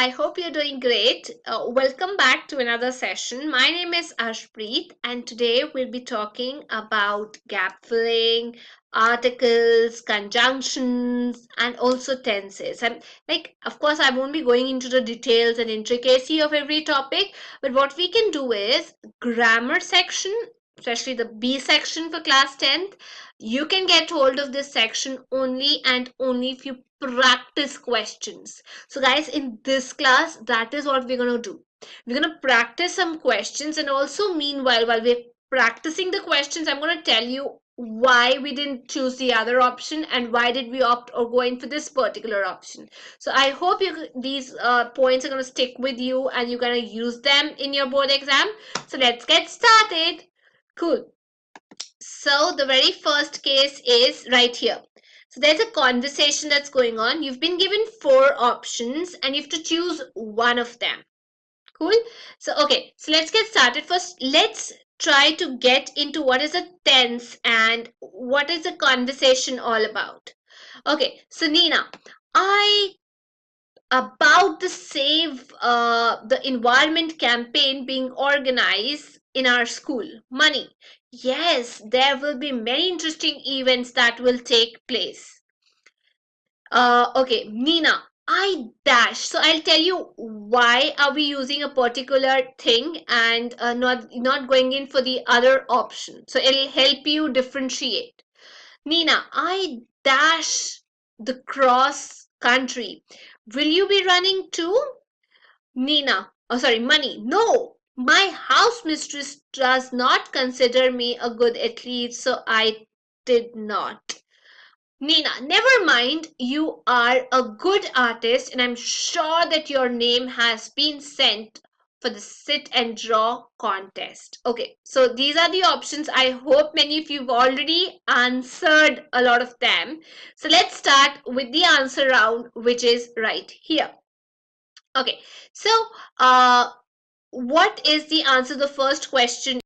I hope you're doing great. Welcome back to another session. My name is Ashpreet, and today we'll be talking about gap filling, articles, conjunctions, and also tenses. And of course, I won't be going into the details and intricacy of every topic, but what we can do is grammar section, especially the B section for class 10th. You can get hold of this section only and only if you practice questions. So guys, in this class, that is what we're going to do. We're going to practice some questions, and also meanwhile, while we're practicing the questions, I'm going to tell you why we didn't choose the other option and why did we opt or go in for this particular option. So I hope these points are going to stick with you and you're going to use them in your board exam. So let's get started. Cool. So the very first case is right here. So there's a conversation that's going on. You've been given 4 options and you have to choose one of them. Cool. So, okay. So let's get started. First, let's try to get into what is a tense and what is a conversation all about. Okay. So Nina, about the Save the Environment campaign being organized in our school. Money. Yes, there will be many interesting events that will take place. Okay, Nina, I dash. So I'll tell you why are we using a particular thing and not going in for the other option. So it'll help you differentiate. Nina, I dash the cross country. Will you be running too? Nina, oh sorry, Money. No, my house mistress does not consider me a good athlete, so I did not. Nina, never mind, you are a good artist, and I'm sure that your name has been sent for the sit and draw contest. Okay, so these are the options. I hope many of you have already answered a lot of them. So let's start with the answer round, which is right here. Okay, so what is the answer to the first question?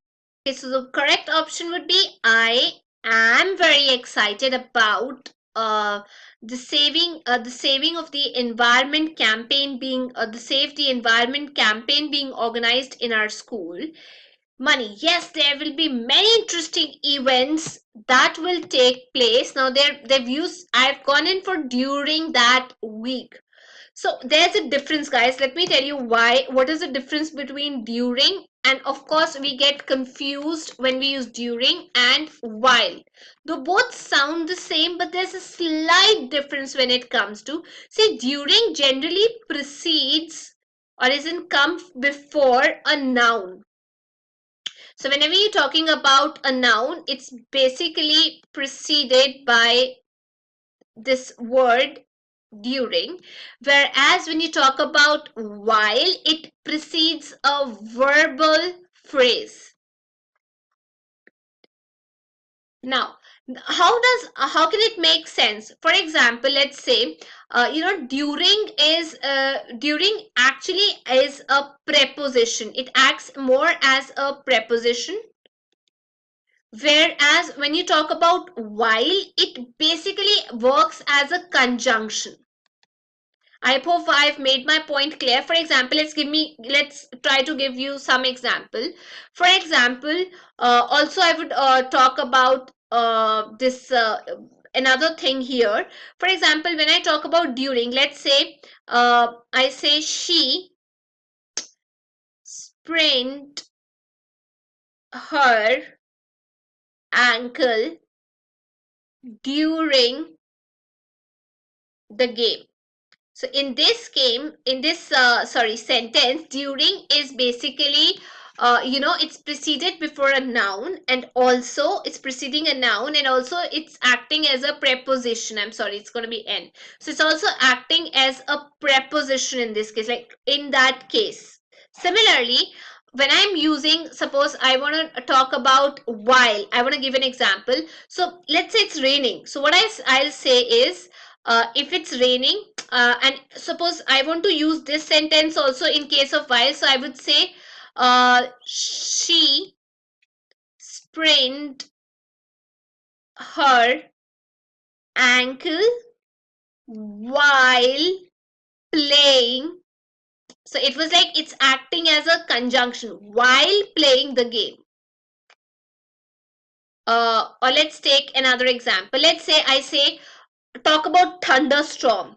Okay, so the correct option would be I am very excited about the saving of the environment campaign being the Save the Environment campaign being organized in our school. Money. Yes, there will be many interesting events that will take place. Now they've used I've gone in for during that week. So there's a difference, guys. Let me tell you why. What is the difference between during and of course we get confused when we use during and while. Though both sound the same, but there's a slight difference when it comes to, say, during generally precedes or isn't come before a noun. So whenever you're talking about a noun, it's basically preceded by this word during, whereas when you talk about while, it precedes a verbal phrase. Now, how can it make sense? For example, let's say during actually is a preposition. It acts more as a preposition, whereas when you talk about while, it basically works as a conjunction. I hope I've made my point clear. For example, let's try to give you some example. For example, also I would talk about this another thing here. For example, when I talk about during, let's say I say she sprained her ankle during the game. So in this sentence, during is basically, it's preceded before a noun, and also it's preceding a noun, and also it's acting as a preposition. I'm sorry, it's going to be N. So it's also acting as a preposition in this case, like in that case. Similarly, when I'm using, suppose I want to talk about while, I want to give an example. So let's say it's raining. So what I'll say is, if it's raining, and suppose I want to use this sentence also in case of while, so I would say she sprained her ankle while playing So it was like it's acting as a conjunction while playing the game. Or let's take another example. Let's say I say, talk about thunderstorm.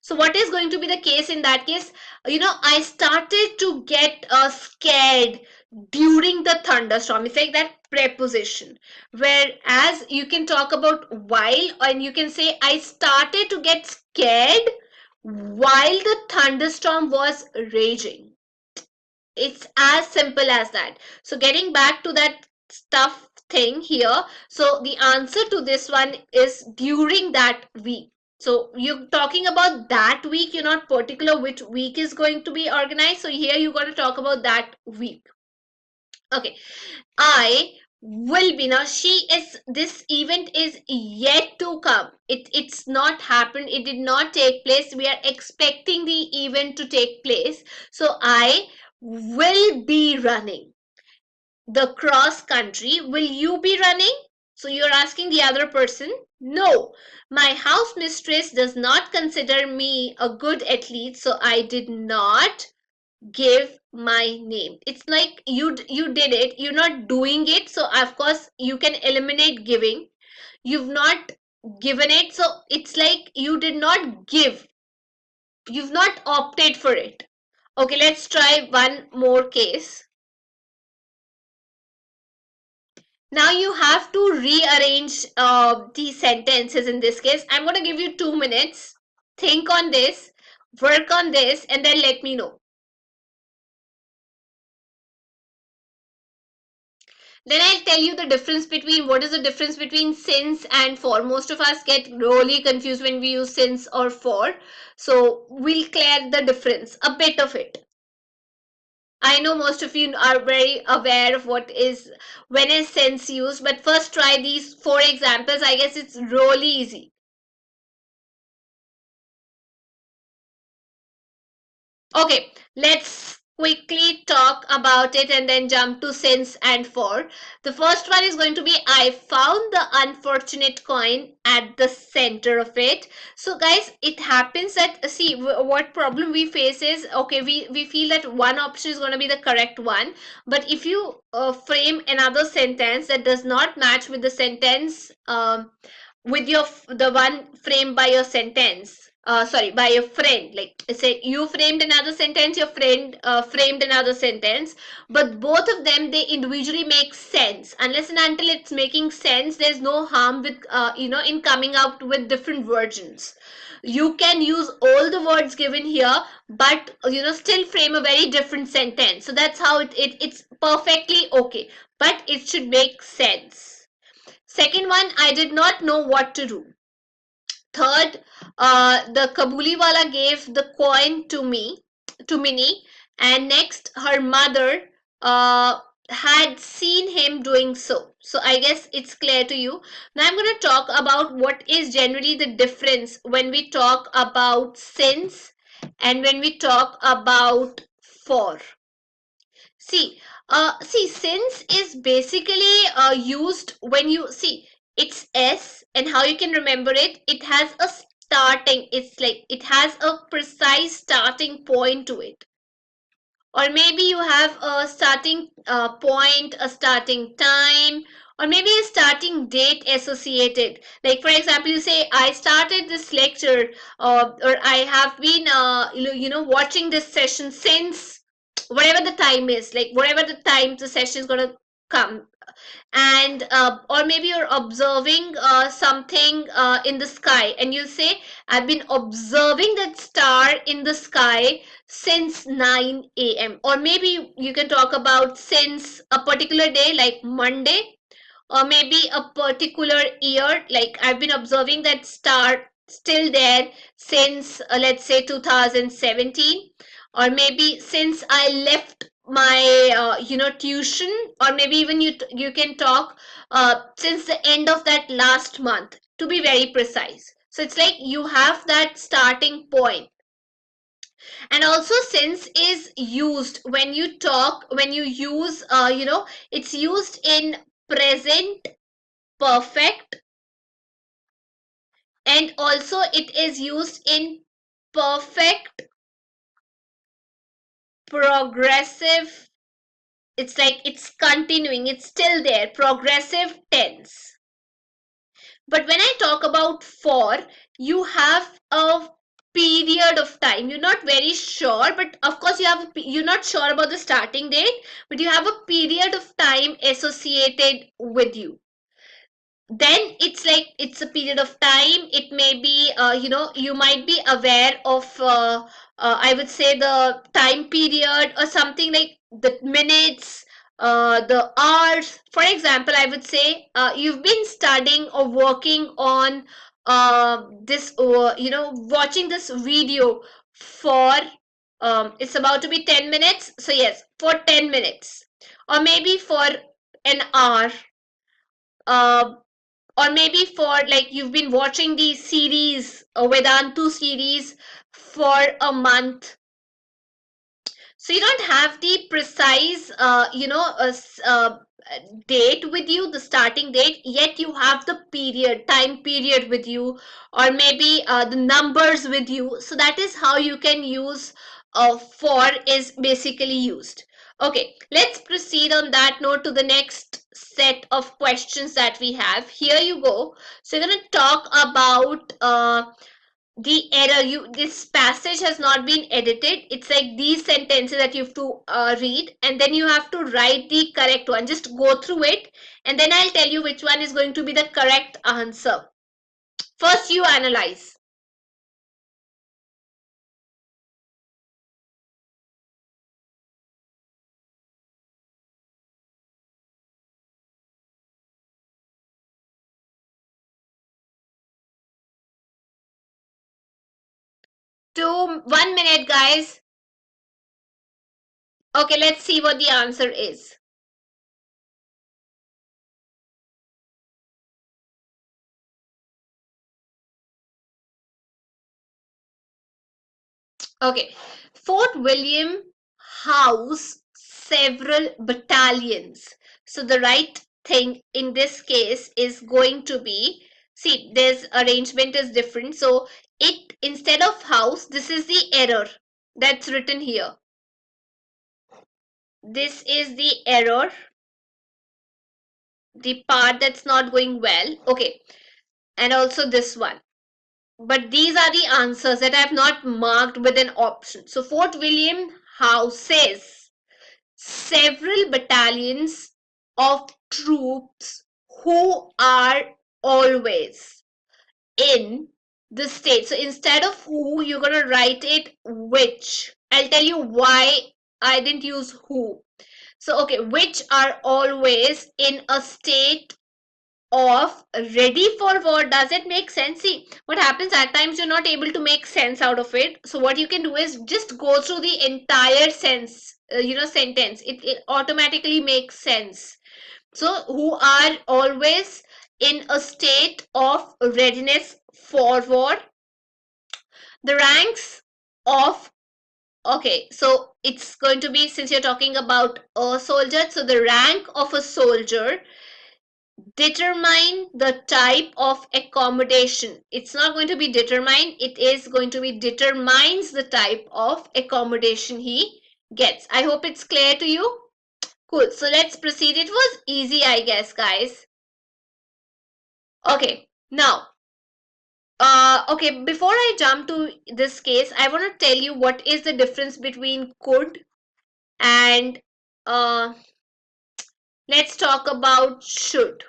So what is going to be the case in that case? I started to get scared during the thunderstorm. It's like that preposition. Whereas you can talk about while, and you can say, I started to get scared while the thunderstorm was raging. It's as simple as that. So getting back to that stuff thing here, so the answer to this one is during that week. So you're talking about that week, you're not particular which week is going to be organized. So here you got to talk about that week. Okay, I will be, now she is, this event is yet to come. It's not happened, it did not take place. We are expecting the event to take place. So I will be running the cross country. Will you be running? So you're asking the other person. No, my house mistress does not consider me a good athlete, so I did not give my name. It's like you did it, you're not doing it, so of course you can eliminate giving. You've not given it, so it's like you did not give, you've not opted for it. Okay, let's try one more case. Now you have to rearrange the sentences. In this case, I'm going to give you 2 minutes. Think on this, work on this, and then let me know. Then I'll tell you the difference between, what is the difference between since and for. Most of us get really confused when we use since or for. So we'll clear the difference, a bit of it. I know most of you are very aware of what is, when is since used, but first try these 4 examples. I guess it's really easy. Okay, let's quickly talk about it and then jump to since and for. The first one is going to be, I found the unfortunate coin at the center of it. So guys, it happens that, see, what problem we face is, okay, we feel that one option is going to be the correct one, but if you frame another sentence that does not match with the sentence, with your the one framed by your sentence, sorry, by your friend, like say you framed another sentence, your friend framed another sentence, but both of them, they individually make sense. Unless and until it's making sense, there's no harm with in coming out with different versions. You can use all the words given here, but still frame a very different sentence. So that's how it's perfectly okay, but it should make sense. Second one, I did not know what to do. Third, the Kabuliwala gave the coin to Minnie, and next, her mother had seen him doing so. So I guess it's clear to you. Now I'm going to talk about what is generally the difference when we talk about since and when we talk about for. See, since is basically used when you see it's S, and how you can remember it. It has a starting. It's like it has a precise starting point to it, or maybe you have a starting point, a starting time, or maybe a starting date associated. Like for example, you say, I started this lecture, or I have been watching this session since whatever the time is, like whatever the time the session is going to come. And or maybe you're observing something in the sky, and you say, I've been observing that star in the sky since 9 a.m. Or maybe you can talk about since a particular day, like Monday, or maybe a particular year, like I've been observing that star still there since let's say 2017. Or maybe since I left my tuition, or maybe even you can talk since the end of that last month, to be very precise. So it's like you have that starting point. And also, since is used when you talk, when you use it's used in present perfect, and also it is used in perfect progressive, it's like it's continuing, it's still there, progressive tense. But when I talk about for, you have a period of time. You're not very sure, but of course you're not sure about the starting date, but you have a period of time associated with you. Then it's like it's a period of time. It may be you might be aware of I would say the time period or something, like the minutes, the hours. For example, I would say you've been studying or working on this watching this video for it's about to be 10 minutes, so yes, for 10 minutes, or maybe for an hour, uh, or maybe for like you've been watching the series, a Vedantu series, for a month. So you don't have the precise date with you, the starting date, yet you have the period, time period with you, or maybe the numbers with you. So that is how you can use for is basically used. Okay, let's proceed on that note to the next set of questions that we have. Here you go. So you're going to talk about the error. You, this passage has not been edited. It's like these sentences that you have to read, and then you have to write the correct one. Just go through it, and then I'll tell you which one is going to be the correct answer. First you analyze. 1 minute, guys. Okay, let's see what the answer is. Okay, Fort William housed several battalions. So the right thing in this case is going to be, see, this arrangement is different. So it, instead of house, this is the error that's written here. This is the error, the part that's not going well. Okay, and also this one. But these are the answers that I have not marked with an option. So Fort William houses several battalions of troops who are always in the state. So instead of who, you're going to write it which. I'll tell you why I didn't use who. So, okay, which are always in a state of ready for war. Does it make sense? See, what happens at times you're not able to make sense out of it. So what you can do is just go through the entire sentence. It automatically makes sense. So who are always in a state of readiness for war. The ranks of, okay, so it's going to be, since you're talking about a soldier, so the rank of a soldier determine the type of accommodation. It's not going to be determine, it is going to be determines the type of accommodation he gets. I hope it's clear to you. Cool. So let's proceed. It was easy, I guess, guys. Okay. Now, okay, before I jump to this case, I want to tell you what is the difference between could and let's talk about should.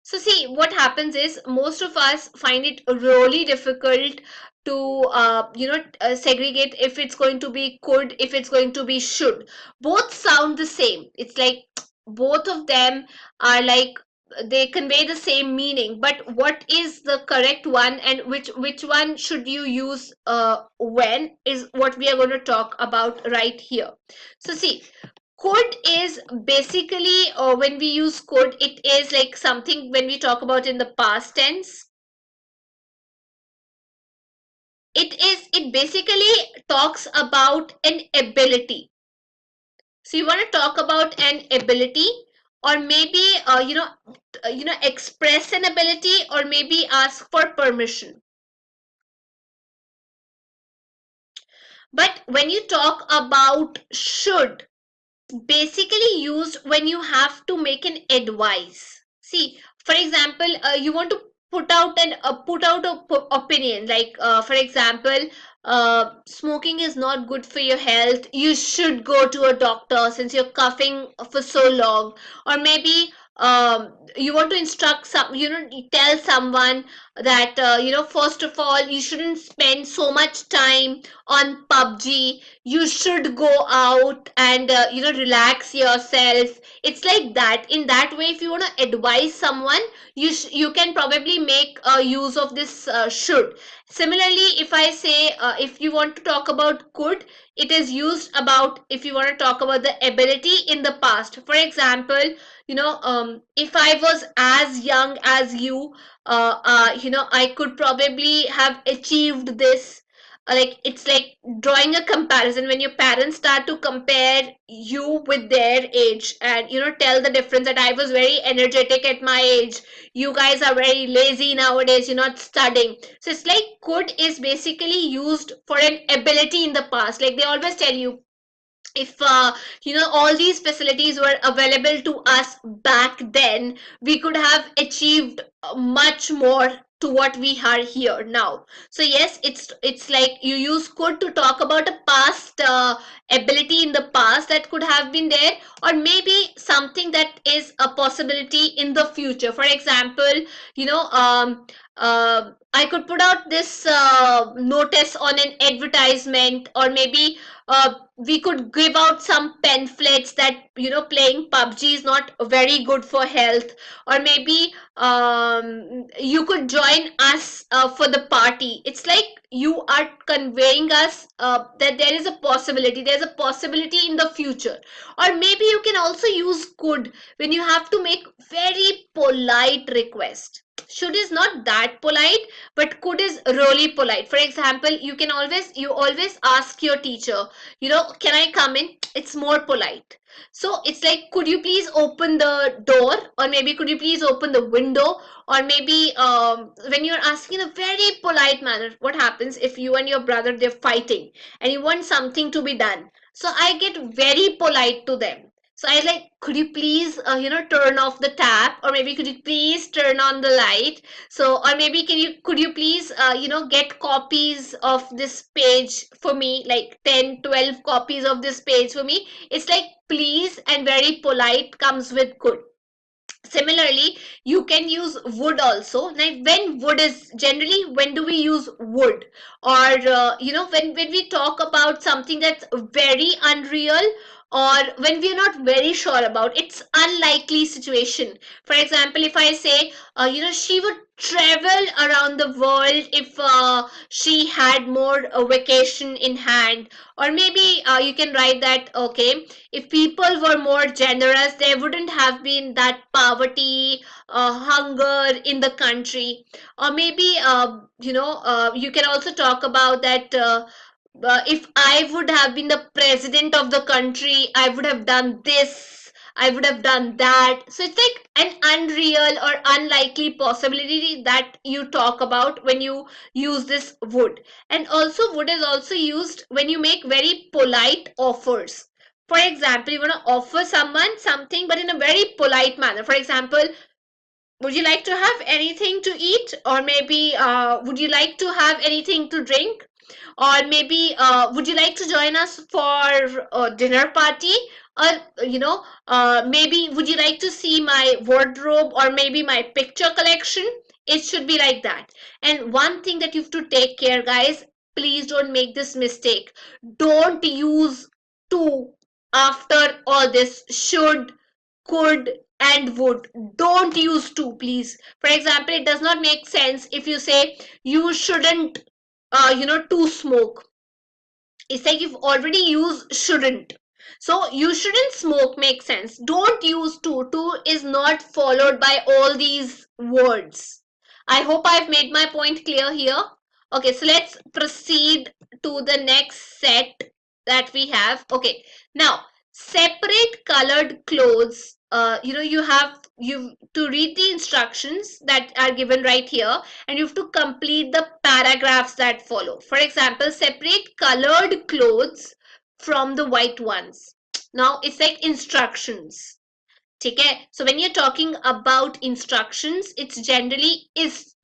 So see, what happens is most of us find it really difficult to segregate if it's going to be could, if it's going to be should. Both sound the same. It's like both of them are like they convey the same meaning, but what is the correct one and which one should you use when is what we are going to talk about right here. So see, could is basically when we use could, it is like something when we talk about in the past tense. It basically talks about an ability. So you want to talk about an ability, or maybe express an ability, or maybe ask for permission. But when you talk about should, basically used when you have to make an advice. See, for example, you want to put out a opinion, like for example, smoking is not good for your health, you should go to a doctor since you're coughing for so long. Or maybe you want to instruct some, tell someone that first of all, you shouldn't spend so much time on PUBG, you should go out and relax yourself. It's like that. In that way, if you want to advise someone, you can probably make use of this should. Similarly, if I say, if you want to talk about could, it is used about if you want to talk about the ability in the past. For example, if I was as young as you, I could probably have achieved this. Like, it's like drawing a comparison when your parents start to compare you with their age, and tell the difference, that I was very energetic at my age, you guys are very lazy nowadays, you're not studying. So it's like could is basically used for an ability in the past. Like, they always tell you, if all these facilities were available to us back then, we could have achieved much more to what we are here now. So yes, it's like you use could to talk about a past ability in the past that could have been there, or maybe something that is a possibility in the future. For example, I could put out this notice on an advertisement, or maybe we could give out some pamphlets that playing PUBG is not very good for health. Or maybe you could join us for the party. It's like you are conveying us that there's a possibility in the future. Or maybe you can also use could when you have to make very polite request. Should is not that polite, but could is really polite. For example, you always ask your teacher, can I come in? It's more polite. So it's like, could you please open the door, or maybe could you please open the window? Or maybe when you're asking in a very polite manner, what happens if you and your brother, they're fighting and you want something to be done? So I get very polite to them. So I like, could you please turn off the tap, or maybe could you please turn on the light? So, or maybe could you please get copies of this page for me, like 10, 12 copies of this page for me. It's like please and very polite comes with could. Similarly, you can use would also. Now, when would is generally, when do we use would? Or when we talk about something that's very unreal, or when we're not very sure about, it's unlikely situation. For example, if I say she would travel around the world if she had more vacation in hand. Or maybe you can write that, okay, if people were more generous, there wouldn't have been that poverty, hunger in the country. Or maybe you can also talk about that, if I would have been the president of the country, I would have done this, I would have done that. So it's like an unreal or unlikely possibility that you talk about when you use this would. And also, would is also used when you make very polite offers. For example, you want to offer someone something, but in a very polite manner. For example, would you like to have anything to eat? Or maybe would you like to have anything to drink? Or maybe would you like to join us for a dinner party? Or maybe would you like to see my wardrobe, or maybe my picture collection? It should be like that. And one thing that you have to take care, guys, please don't make this mistake. Don't use to after all this should, could, and would. Don't use to, please. For example, it does not make sense if you say you shouldn't to smoke. It's like you've already used shouldn't. So you shouldn't smoke makes sense. Don't use to is not followed by all these words. I hope I've made my point clear here. Okay, so let's proceed to the next set that we have. Okay, now separate colored clothes. You have you to read the instructions that are given right here, and you have to complete the paragraphs that follow. For example, separate colored clothes from the white ones. Now it's like instructions. Okay, so when you're talking about instructions, it's generally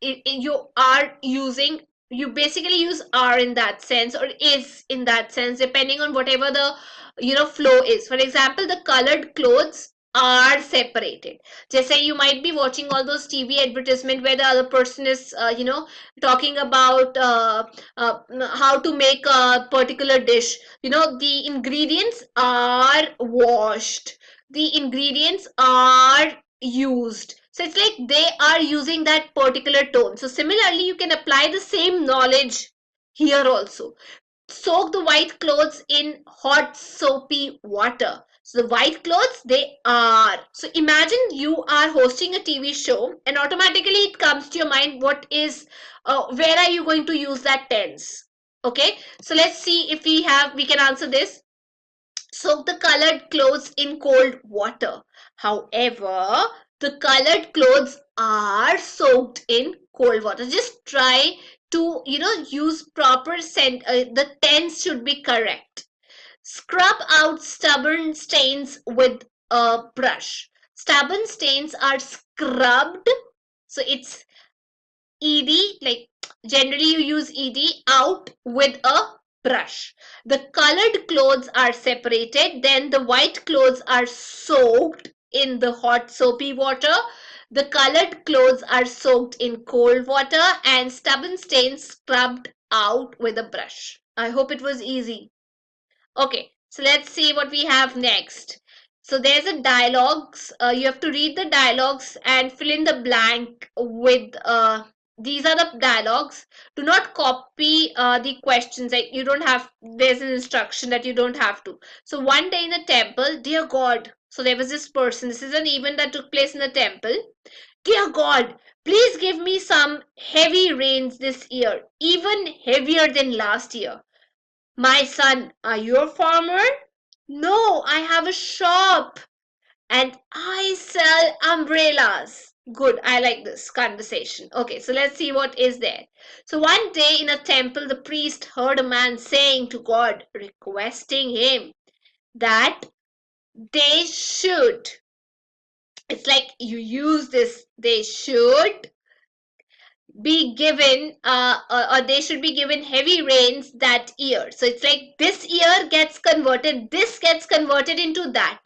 you are using, you basically use are in that sense or is in that sense, depending on whatever the flow is. For example, the colored clothes are separated. Just say you might be watching all those TV advertisement where the other person is talking about how to make a particular dish. The ingredients are washed, the ingredients are used. So it's like they are using that particular tone. So similarly, you can apply the same knowledge here also. Soak the white clothes in hot soapy water. So the white clothes, they are. So imagine you are hosting a TV show and automatically it comes to your mind what is, where are you going to use that tense? Okay, so let's see if we can answer this. Soak the colored clothes in cold water. However, the colored clothes are soaked in cold water. Just try to, use proper the tense should be correct. Scrub out stubborn stains with a brush. Stubborn stains are scrubbed. So it's ed, like generally you use ed, out with a brush. The colored clothes are separated, then the white clothes are soaked in the hot soapy water, the colored clothes are soaked in cold water, and stubborn stains scrubbed out with a brush. I hope it was easy. Okay, so let's see what we have next. So there's a dialogues. You have to read the dialogues and fill in the blank with these are the dialogues. Do not copy the questions. Like you don't have. There's an instruction that you don't have to. So one day in the temple, dear God. So there was this person. This is an event that took place in the temple. Dear God, please give me some heavy rains this year, even heavier than last year. My son, are you a farmer? No, I have a shop and I sell umbrellas. Good, I like this conversation. Okay, so let's see what is there. So one day in a temple, the priest heard a man saying to God, requesting him that they should. It's like you use this, they should be given or they should be given heavy rains that year. So it's like this year gets converted, this gets converted into that.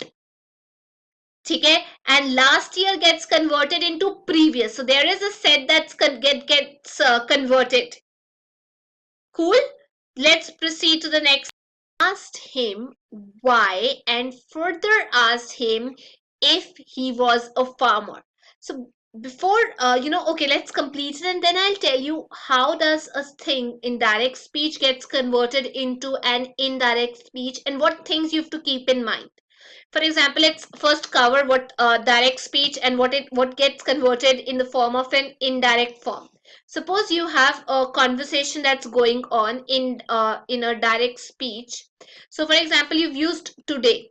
Okay, and last year gets converted into previous. So there is a set that's gets converted. Cool. Let's proceed to the next. Asked him why and further asked him if he was a farmer. So before okay, let's complete it and then I'll tell you how does a thing indirect speech gets converted into an indirect speech and what things you have to keep in mind. For example, let's first cover what direct speech and what gets converted in the form of an indirect form. Suppose you have a conversation that's going on in a direct speech. So, for example, you've used today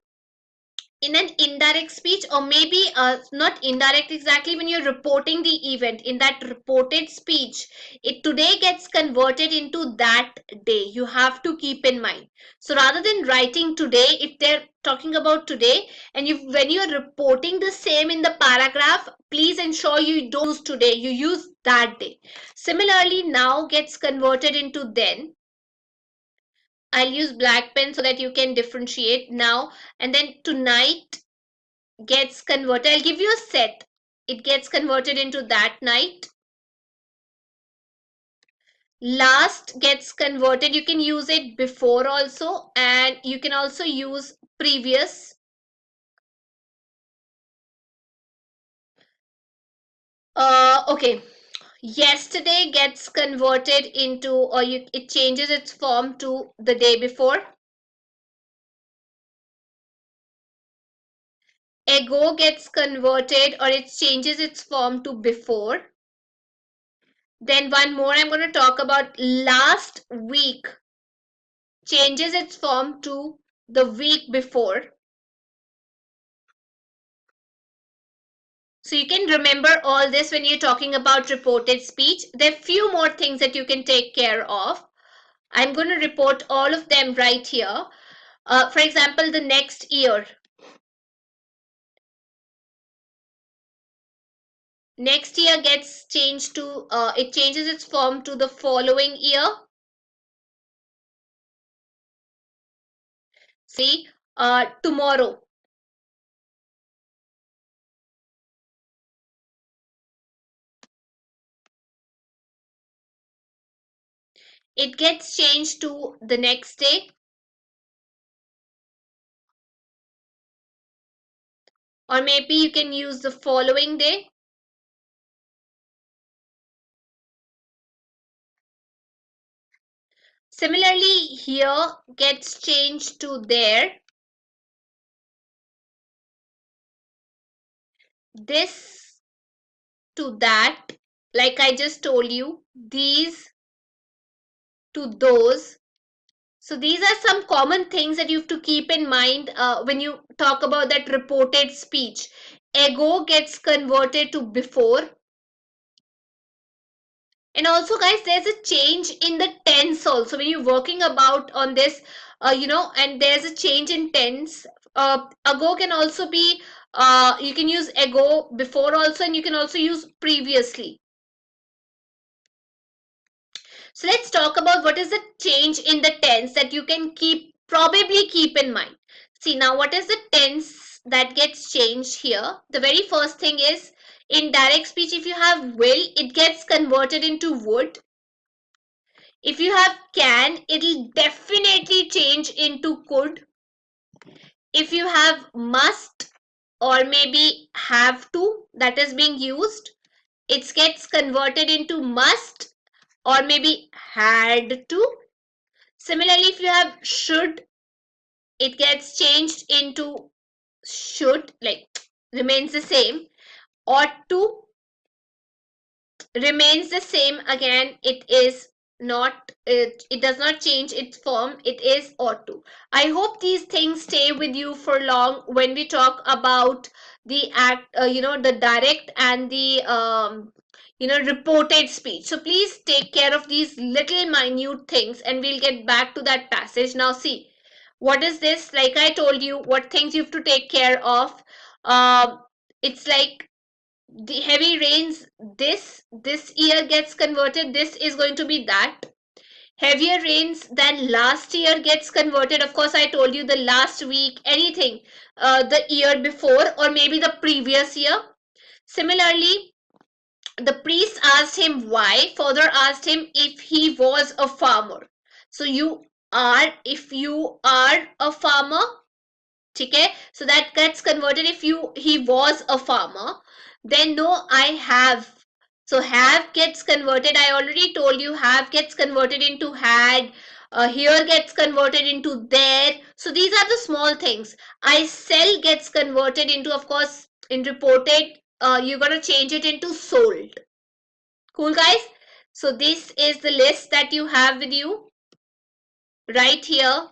in an indirect speech, or maybe not indirect exactly, when you're reporting the event in that reported speech, it today gets converted into that day. You have to keep in mind. So rather than writing today, if they're talking about today and you when you're reporting the same in the paragraph, please ensure you don't use today, you use that day. Similarly, now gets converted into then. I'll use black pen so that you can differentiate now. And then tonight gets converted. I'll give you a set. It gets converted into that night. Last gets converted. You can use it before also, and you can also use previous. Okay. Yesterday gets converted into, or it changes its form to the day before. Ago gets converted or it changes its form to before. Then one more I'm going to talk about. Last week changes its form to the week before. So you can remember all this when you're talking about reported speech. There are few more things that you can take care of. I'm going to report all of them right here. For example, the next year. Next year gets changed to, it changes its form to the following year. See, tomorrow. It gets changed to the next day. Or maybe you can use the following day. Similarly, here gets changed to there. This to that. Like I just told you, these to those. So these are some common things that you have to keep in mind when you talk about that reported speech. Ago gets converted to before. And also, guys, there's a change in the tense also. When you're working about on this, and there's a change in tense. Ago can also be, you can use ago before also, and you can also use previously. So let's talk about what is the change in the tense that you can probably keep in mind. See, now what is the tense that gets changed here? The very first thing is in direct speech, if you have will, it gets converted into would. If you have can, it'll definitely change into could. If you have must or maybe have to that is being used, it gets converted into must or maybe had to. Similarly, if you have should, it gets changed into should, like remains the same. Ought to remains the same again. It is not, it does not change its form. It is ought to. I hope these things stay with you for long when we talk about the act, the direct and the reported speech. So please take care of these little minute things and we'll get back to that passage. Now see, what is this? Like I told you, what things you have to take care of. It's like the heavy rains this year gets converted, this is going to be that. Heavier rains than last year gets converted, of course I told you, the last week, anything, the year before or maybe the previous year. Similarly, the priest asked him why, father asked him if he was a farmer. So you are, if you are a farmer, okay, so that gets converted. If he was a farmer, then no, I have. So have gets converted, I already told you, have gets converted into had. Here gets converted into there. So these are the small things. I sell gets converted into, of course, in reported, you're going to change it into sold. Cool, guys? So this is the list that you have with you right here.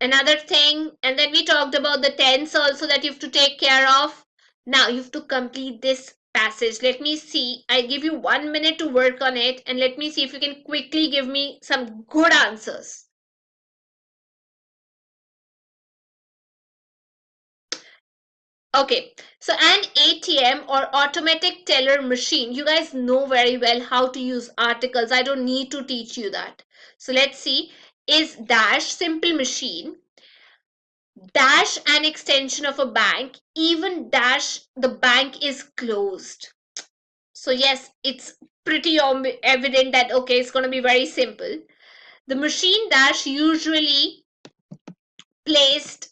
Another thing, and then we talked about the tense also that you have to take care of. Now you have to complete this passage. Let me see, I give you 1 minute to work on it, and let me see if you can quickly give me some good answers. Okay, so an ATM or automatic teller machine, you guys know very well how to use articles. I don't need to teach you that. So let's see, is dash simple machine, dash an extension of a bank, even dash the bank is closed. So yes, it's pretty evident that okay, it's going to be very simple. The machine dash usually placed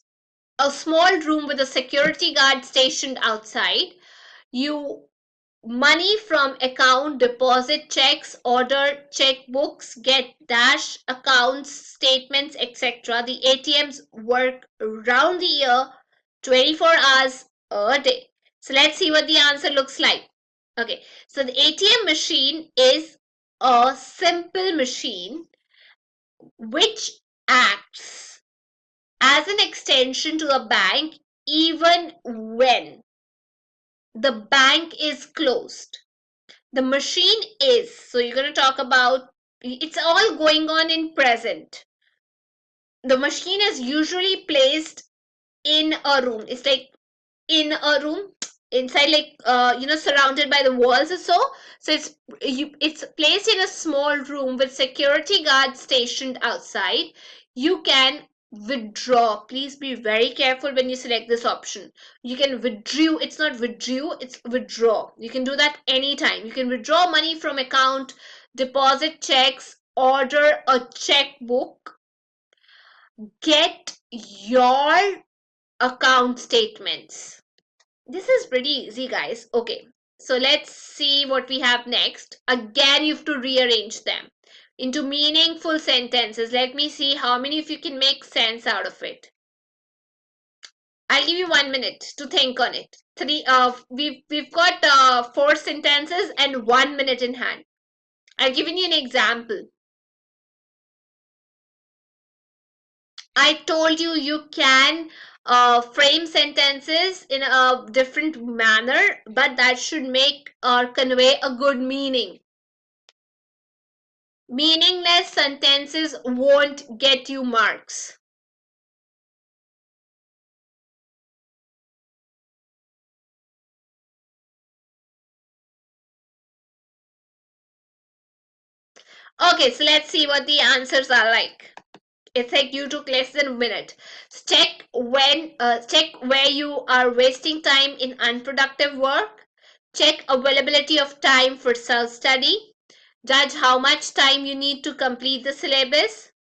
a small room with a security guard stationed outside. You money from account, deposit checks, order checkbooks, get dash accounts, statements, etc. The ATMs work round the year, 24 hours a day. So let's see what the answer looks like. Okay, so the ATM machine is a simple machine which acts as an extension to a bank even when The bank is closed. The machine is. So you're going to talk about, it's all going on in present. The machine is usually placed in a room. It's like in a room inside, like surrounded by the walls or so. So it's placed in a small room with security guards stationed outside. You can withdraw. Please be very careful when you select this option. You can withdraw. It's not withdrew, it's withdraw. You can do that anytime. You can withdraw money from account, deposit checks, order a checkbook, get your account statements. This is pretty easy, guys. Okay, so let's see what we have next. Again, you have to rearrange them into meaningful sentences. Let me see how many of you can make sense out of it. I'll give you 1 minute to think on it. We've got 4 sentences and 1 minute in hand. I've given you an example. I told you you can frame sentences in a different manner, but that should make or convey a good meaning. Meaningless sentences won't get you marks. Okay, so let's see what the answers are like. It's like you took less than a minute. Check where you are wasting time in unproductive work. Check availability of time for self-study. Judge how much time you need to complete the syllabus.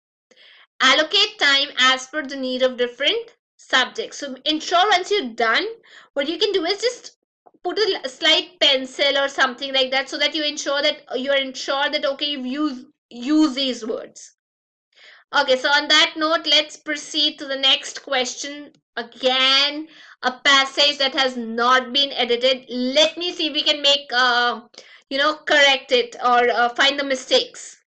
Allocate time as per the need of different subjects. So ensure once you're done, what you can do is just put a slight pencil or something like that, so that you ensure that okay, you've use these words. Okay, so on that note, let's proceed to the next question. Again, a passage that has not been edited. Let me see if we can make correct it or find the mistakes.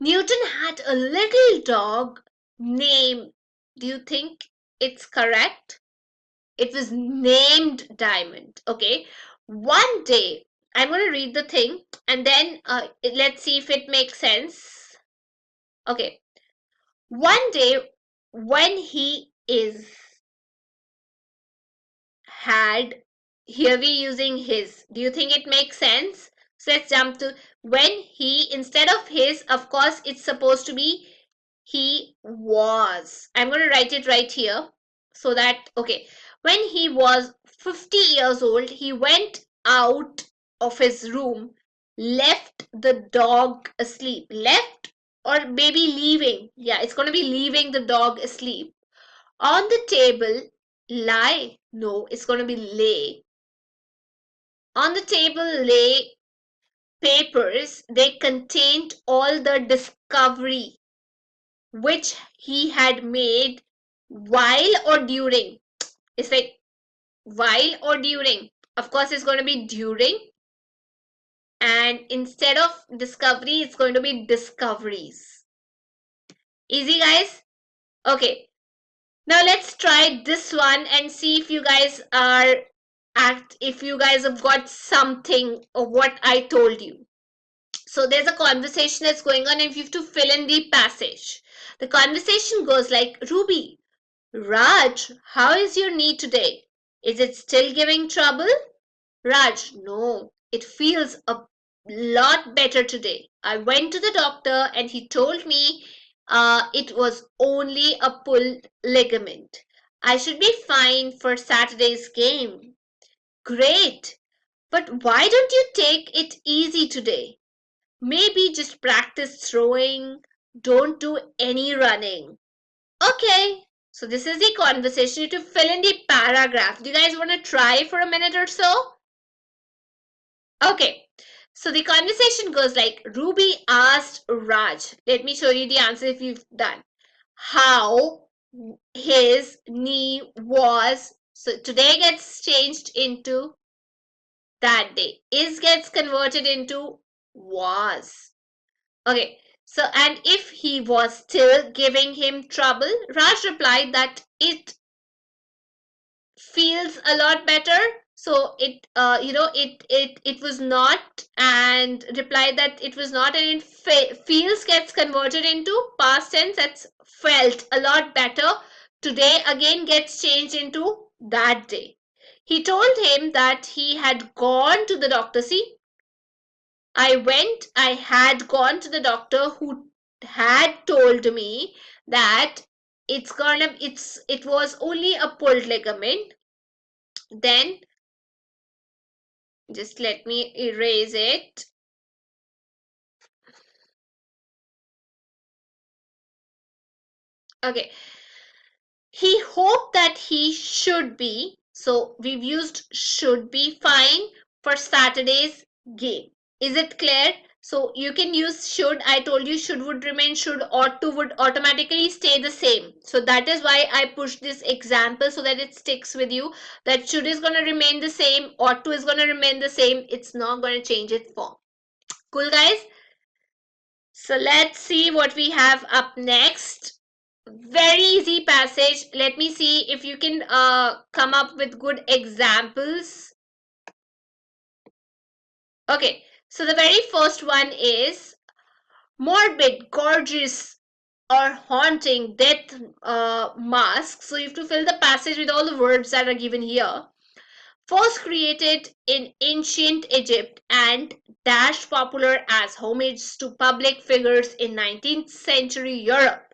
Newton had a little dog named, do you think it's correct? It was named Diamond. Okay. One day, I'm going to read the thing and then let's see if it makes sense. Okay. One day, when he is had, here we using his. Do you think it makes sense? So let's jump to when he, instead of his, of course, it's supposed to be he was. I'm going to write it right here so that, okay, when he was 50 years old, he went out of his room, left the dog asleep. Left or maybe leaving. Yeah, it's going to be leaving the dog asleep. On the table, lie. No, it's going to be lay. On the table lay papers. They contained all the discovery which he had made while or during. It's like while or during. Of course, it's going to be during. And instead of discovery, it's going to be discoveries. Easy, guys? Okay. Now let's try this one and see if you guys if you guys have got something of what I told you. So there's a conversation that's going on and you have to fill in the passage. The conversation goes like, Ruby, Raj, how is your knee today? Is it still giving trouble? Raj, no, it feels a lot better today. I went to the doctor and he told me it was only a pulled ligament. I should be fine for Saturday's game. Great, but why don't you take it easy today? Maybe just practice throwing. Don't do any running. Okay, so this is the conversation. You have to fill in the paragraph. Do you guys want to try for a minute or so? Okay, so the conversation goes like, Ruby asked Raj. Let me show you the answer if you've done. How his knee was. So today gets changed into that day. Is gets converted into was. Okay, so and if he was still giving him trouble, Raj replied that it feels a lot better. So it was not, and replied that it was not, and it feels gets converted into past tense. That's felt a lot better. Today again gets changed into that day. He told him that he had gone to the doctor. See, I had gone to the doctor who had told me that it was only a pulled ligament. Then just let me erase it. Okay. He hoped that he should be, so we've used should be fine for Saturday's game. Is it clear? So you can use should. I told you should would remain, should ought to would automatically stay the same. So that is why I pushed this example so that it sticks with you, that should is going to remain the same, ought to is going to remain the same. It's not going to change its form. Cool, guys? So let's see what we have up next. Very easy passage. Let me see if you can come up with good examples. Okay, so the very first one is morbid, gorgeous, or haunting death mask. So you have to fill the passage with all the words that are given here. First created in ancient Egypt and dash popular as homage to public figures in 19th century Europe.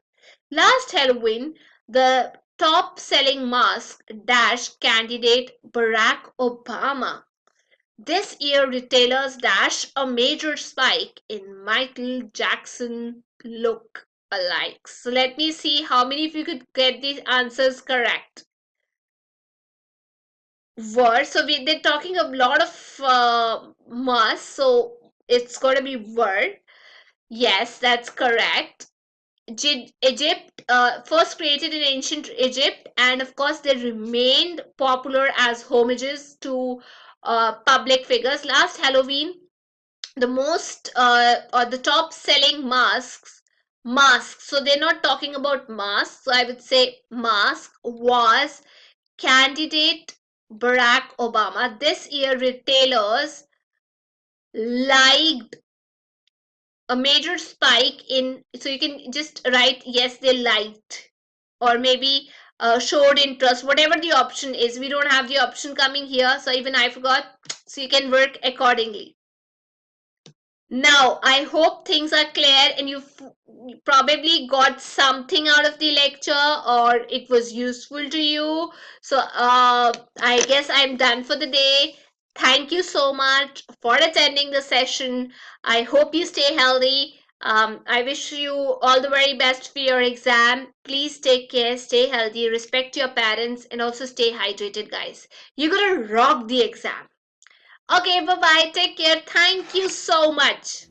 Last Halloween, the top-selling mask dash candidate Barack Obama. This year, retailers dash a major spike in Michael Jackson look alike. So let me see how many of you could get these answers correct. Word. So they're talking a lot of mass. So it's going to be word. Yes, that's correct. Egypt, first created in ancient Egypt, and of course they remained popular as homages to public figures. Last Halloween, the most or the top selling masks. So they're not talking about masks. So I would say mask was candidate Barack Obama. This year, retailers liked a major spike in, so you can just write yes, they liked, or maybe showed interest, whatever the option is. We don't have the option coming here, so even I forgot. So you can work accordingly. Now, I hope things are clear and you've probably got something out of the lecture or it was useful to you. So, I guess I'm done for the day. Thank you so much for attending the session. I hope you stay healthy. I wish you all the very best for your exam. Please take care, stay healthy, respect your parents, and also stay hydrated, guys. You're gonna rock the exam. Okay, bye bye. Take care. Thank you so much.